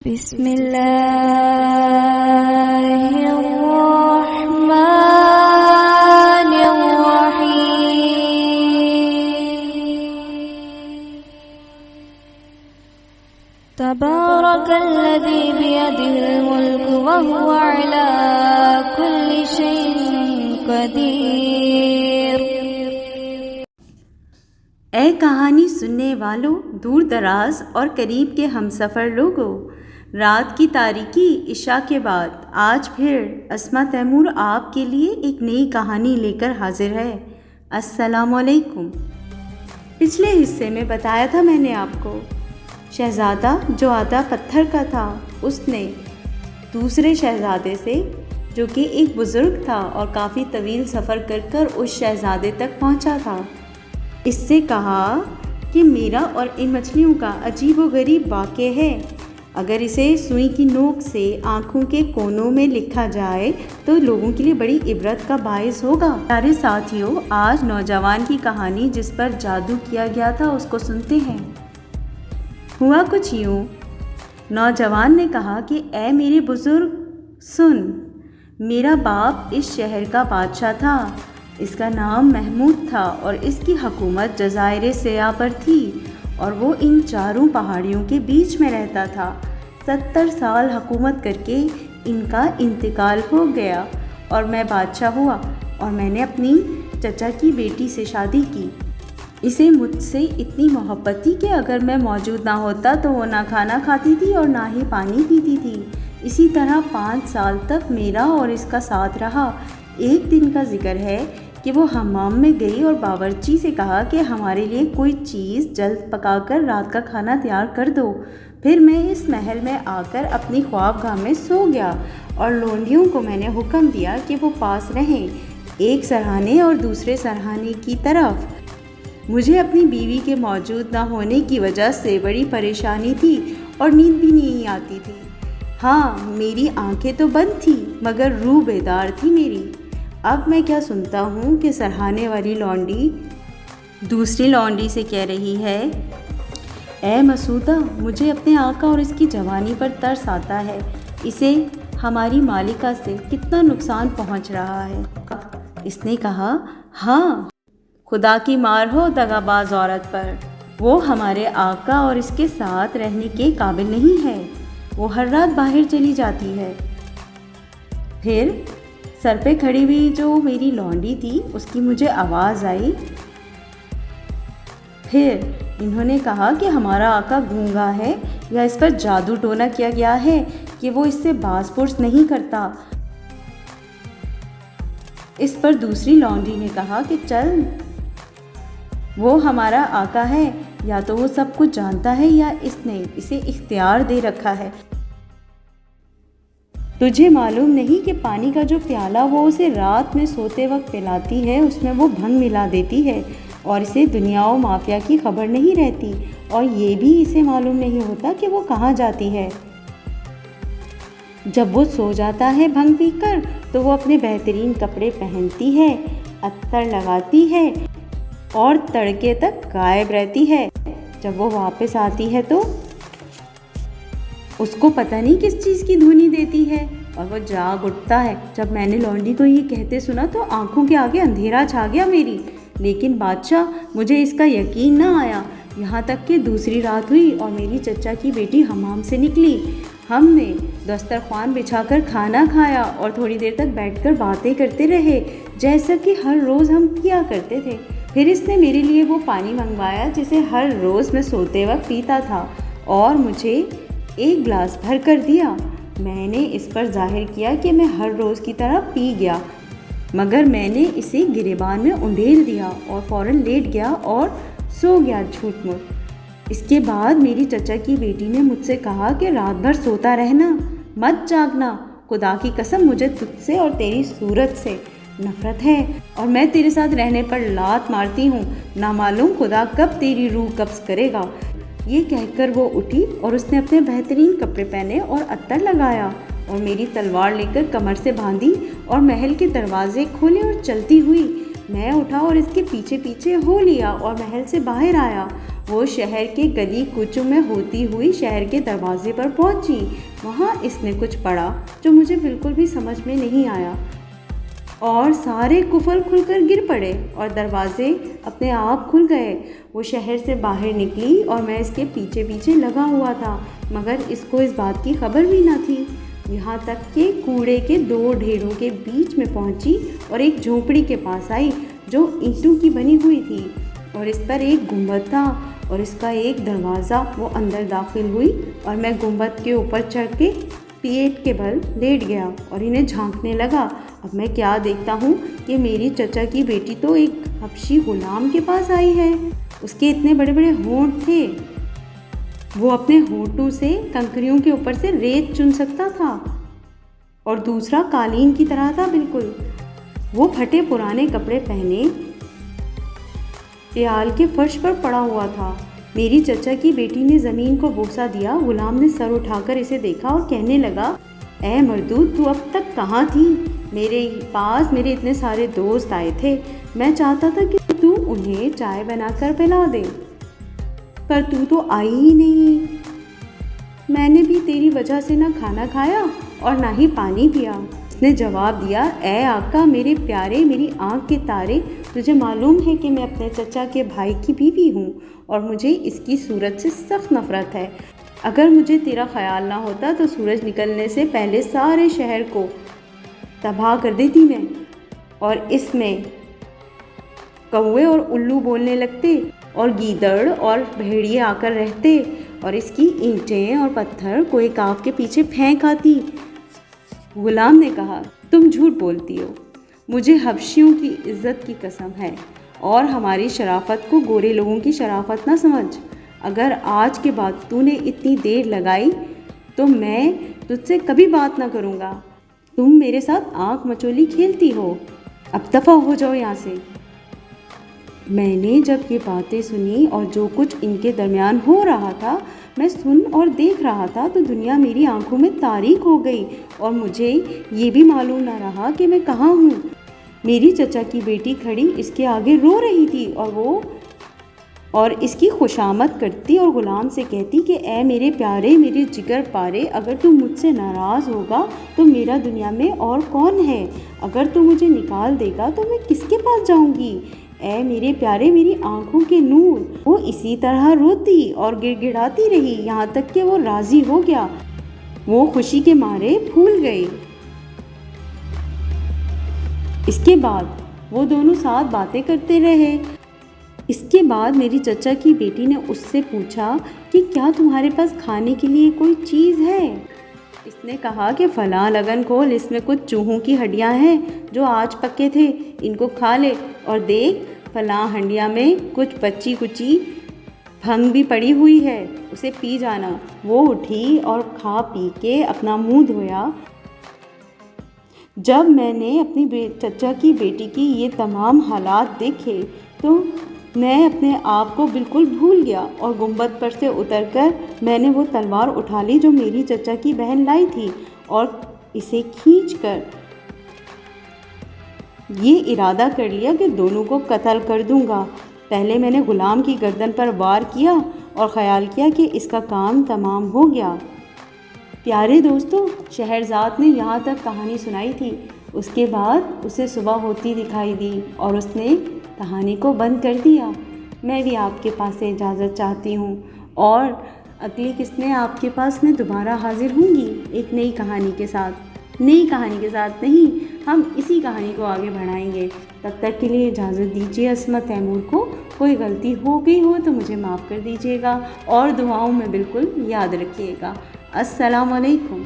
बिस्मिल्लाहिर्रहमानिर्रहीम। तबारकल्लज़ी बियदिहिल मुल्कु वहुव अला कुल्लि शैइन क़दीर। ए कहानी सुनने वालों, दूर दराज और करीब के हमसफ़र लोगों, रात की तारीकी इशा के बाद आज फिर अस्मा तैमूर आपके लिए एक नई कहानी लेकर हाजिर है। अस्सलाम वालेकुम। पिछले हिस्से में बताया था मैंने आपको, शहज़ादा जो आधा पत्थर का था, उसने दूसरे शहज़ादे से, जो कि एक बुज़ुर्ग था और काफ़ी तवील सफ़र कर उस शहज़ादे तक पहुंचा था, इससे कहा कि मेरा और इन मछलियों का अजीब व गरीब वाक़या है। अगर इसे सुई की नोक से आँखों के कोनों में लिखा जाए तो लोगों के लिए बड़ी इबरत का बाइस होगा। प्यारे साथियों, आज नौजवान की कहानी जिस पर जादू किया गया था उसको सुनते हैं। हुआ कुछ यूँ, नौजवान ने कहा कि ए मेरे बुज़ुर्ग सुन, मेरा बाप इस शहर का बादशाह था। इसका नाम महमूद था और इसकी हुकूमत जज़ाइर सिया पर थी और वो इन चारों पहाड़ियों के बीच में रहता था। 70 साल हुकूमत करके इनका इंतकाल हो गया और मैं बादशाह हुआ और मैंने अपनी चचा की बेटी से शादी की। इसे मुझसे इतनी मोहब्बत थी कि अगर मैं मौजूद ना होता तो वो ना खाना खाती थी और ना ही पानी पीती थी। इसी तरह 5 साल तक मेरा और इसका साथ रहा। एक दिन का जिक्र है कि वो हम्माम में गई और बावर्ची से कहा कि हमारे लिए कोई चीज़ जल्द पकाकर रात का खाना तैयार कर दो। फिर मैं इस महल में आकर अपनी ख्वाबगाह में सो गया और लोंडियों को मैंने हुक्म दिया कि वो पास रहें, एक सरहाने और दूसरे सरहाने की तरफ। मुझे अपनी बीवी के मौजूद ना होने की वजह से बड़ी परेशानी थी और नींद भी नहीं आती थी। हाँ, मेरी आंखें तो बंद थी मगर रूह बेदार थी मेरी। अब मैं क्या सुनता हूँ कि सरहाने वाली लौंडी दूसरी लौंडी से कह रही है, ए मसूदा, मुझे अपने आका और इसकी जवानी पर तरस आता है। इसे हमारी मालिका से कितना नुकसान पहुँच रहा है। इसने कहा, हाँ, खुदा की मार हो दगाबाज औरत पर। वो हमारे आका और इसके साथ रहने के काबिल नहीं है। वो हर रात बाहर चली जाती है। फिर सर पे खड़ी हुई जो मेरी लौंडी थी उसकी मुझे आवाज़ आई। फिर इन्होंने कहा कि हमारा आका गूंगा है या इस पर जादू टोना किया गया है कि वो इससे बाज पुर्स नहीं करता। इस पर दूसरी लौंडी ने कहा कि चल, वो हमारा आका है, या तो वो सब कुछ जानता है या इसने इसे इख्तियार दे रखा है। तुझे मालूम नहीं कि पानी का जो प्याला वो उसे रात में सोते वक्त पिलाती है, उसमें वो भंग मिला देती है और इसे दुनिया और माफिया की खबर नहीं रहती और ये भी इसे मालूम नहीं होता कि वो कहाँ जाती है। जब वो सो जाता है भंग पीकर तो वो अपने बेहतरीन कपड़े पहनती है, अत्तर लगाती है और तड़के तक गायब रहती है। जब वो वापस आती है तो उसको पता नहीं किस चीज़ की धुनी देती है और वो जाग उठता है। जब मैंने लौंडी को ये कहते सुना तो आंखों के आगे अंधेरा छा गया मेरी, लेकिन बादशाह मुझे इसका यकीन ना आया। यहाँ तक कि दूसरी रात हुई और मेरी चचा की बेटी हमाम से निकली। हमने दस्तरखान बिछाकर खाना खाया और थोड़ी देर तक बैठकर बातें करते रहे, जैसा कि हर रोज़ हम किया करते थे। फिर इसने मेरे लिए वो पानी मंगवाया जिसे हर रोज़ मैं सोते वक्त पीता था और मुझे एक गिलास भर कर दिया। मैंने इस पर जाहिर किया कि मैं हर रोज़ की तरह पी गया, मगर मैंने इसे गिरेबान में उंडेल दिया और फ़ौरन लेट गया और सो गया झूठ मूठ। इसके बाद मेरी चचा की बेटी ने मुझसे कहा कि रात भर सोता रहना, मत जागना। खुदा की कसम, मुझे तुझसे और तेरी सूरत से नफ़रत है और मैं तेरे साथ रहने पर लात मारती हूँ। ना मालूम खुदा कब तेरी रूह कब्ज़ करेगा। ये कहकर वो उठी और उसने अपने बेहतरीन कपड़े पहने और अत्तर लगाया और मेरी तलवार लेकर कमर से बांधी और महल के दरवाजे खोले और चलती हुई मैं उठा और इसके पीछे पीछे हो लिया और महल से बाहर आया वो शहर के गली कूचों में होती हुई शहर के दरवाजे पर पहुंची। वहाँ इसने कुछ पढ़ा जो मुझे बिल्कुल भी समझ में नहीं आया और सारे कुफल खुलकर गिर पड़े और दरवाजे अपने आप खुल गए। वो शहर से बाहर निकली और मैं इसके पीछे पीछे लगा हुआ था, मगर इसको इस बात की खबर भी ना थी। यहाँ तक कि कूड़े के 2 ढेरों के बीच में पहुँची और एक झोपड़ी के पास आई जो ईंटों की बनी हुई थी और इस पर एक गुंबद था और इसका एक दरवाज़ा। वो अंदर दाखिल हुई और मैं गुंबद के ऊपर चढ़ के पेट के बल लेट गया और इन्हें झांकने लगा। अब मैं क्या देखता हूँ कि मेरी चचा की बेटी तो एक हबशी गुलाम के पास आई है। उसके इतने बड़े बड़े होंठ थे, वो अपने होंठों से कंकरियों के ऊपर से रेत चुन सकता था और दूसरा कालीन की तरह था बिल्कुल। वो फटे पुराने कपड़े पहने प्याल के फर्श पर पड़ा हुआ था। मेरी चचा की बेटी ने ज़मीन को बोसा दिया। गुलाम ने सर उठाकर इसे देखा और कहने लगा, ऐ मर्दूद, तू अब तक कहाँ थी? मेरे पास मेरे इतने सारे दोस्त आए थे। मैं चाहता था कि तू उन्हें चाय बनाकर पिला दे, पर तू तो आई ही नहीं। मैंने भी तेरी वजह से ना खाना खाया और ना ही पानी पिया। उसने जवाब दिया, ऐ आका मेरे प्यारे, मेरी आँख के तारे, तुझे मालूम है कि मैं अपने चचा के भाई की बीवी हूँ और मुझे इसकी सूरत से सख्त नफ़रत है। अगर मुझे तेरा ख्याल ना होता तो सूरज निकलने से पहले सारे शहर को तबाह कर देती मैं। और इसमें कौवे और उल्लू बोलने लगते और गीदड़ और भेड़िए आकर रहते और इसकी ईंटें और पत्थर कोई काव के पीछे फेंक आती। गुलाम ने कहा, तुम झूठ बोलती हो, मुझे हबशियों की इज्जत की कसम है और हमारी शराफत को गोरे लोगों की शराफत ना समझ। अगर आज के बाद तूने इतनी देर लगाई तो मैं तुझसे कभी बात ना करूँगा। तुम मेरे साथ आँख मचोली खेलती हो, अब दफ़ा हो जाओ यहाँ से। मैंने जब ये बातें सुनी और जो कुछ इनके दरमियान हो रहा था मैं सुन और देख रहा था तो दुनिया मेरी आंखों में तारीक हो गई और मुझे ये भी मालूम ना रहा कि मैं कहाँ हूँ। मेरी चचा की बेटी खड़ी इसके आगे रो रही थी और इसकी खुशामद करती और गुलाम से कहती कि ऐ मेरे प्यारे, मेरे जिगर पारे, अगर तू मुझसे नाराज़ होगा तो मेरा दुनिया में और कौन है? अगर तू मुझे निकाल देगा तो मैं किसके पास जाऊँगी? ऐ मेरे प्यारे, मेरी आंखों के नूर। वो इसी तरह रोती और गिड़गिड़ाती रही यहाँ तक कि वो राज़ी हो गया। वो खुशी के मारे फूल गई। इसके बाद वो दोनों साथ बातें करते रहे। इसके बाद मेरी चचा की बेटी ने उससे पूछा कि क्या तुम्हारे पास खाने के लिए कोई चीज़ है? इसने कहा कि फ़लाँ लगन खोल, इसमें कुछ चूहों की हड्डियाँ हैं जो आज पके थे, इनको खा ले। और देख फ़लाँ हंडिया में कुछ बच्ची कुची भंग भी पड़ी हुई है, उसे पी जाना। वो उठी और खा पी के अपना मुंह धोया। जब मैंने अपनी चचा की बेटी की ये तमाम हालात देखे तो मैं अपने आप को बिल्कुल भूल गया और गुंबद पर से उतरकर मैंने वो तलवार उठा ली जो मेरी चचा की बहन लाई थी और इसे खींचकर ये इरादा कर लिया कि दोनों को कत्ल कर दूंगा। पहले मैंने गुलाम की गर्दन पर वार किया और ख़याल किया कि इसका काम तमाम हो गया। प्यारे दोस्तों, शहरज़ाद ने यहाँ तक कहानी सुनाई थी। उसके बाद उसे सुबह होती दिखाई दी और उसने कहानी को बंद कर दिया। मैं भी आपके पास से इजाज़त चाहती हूँ और अगली किस्में आपके पास में दोबारा हाजिर होंगी एक नई कहानी के साथ। नई कहानी के साथ नहीं, हम इसी कहानी को आगे बढ़ाएंगे। तब तक के लिए इजाज़त दीजिए अस्मा तैमूर को। कोई गलती हो गई हो तो मुझे माफ़ कर दीजिएगा और दुआओं में बिल्कुल याद रखिएगा। अस्सलाम वालेकुम।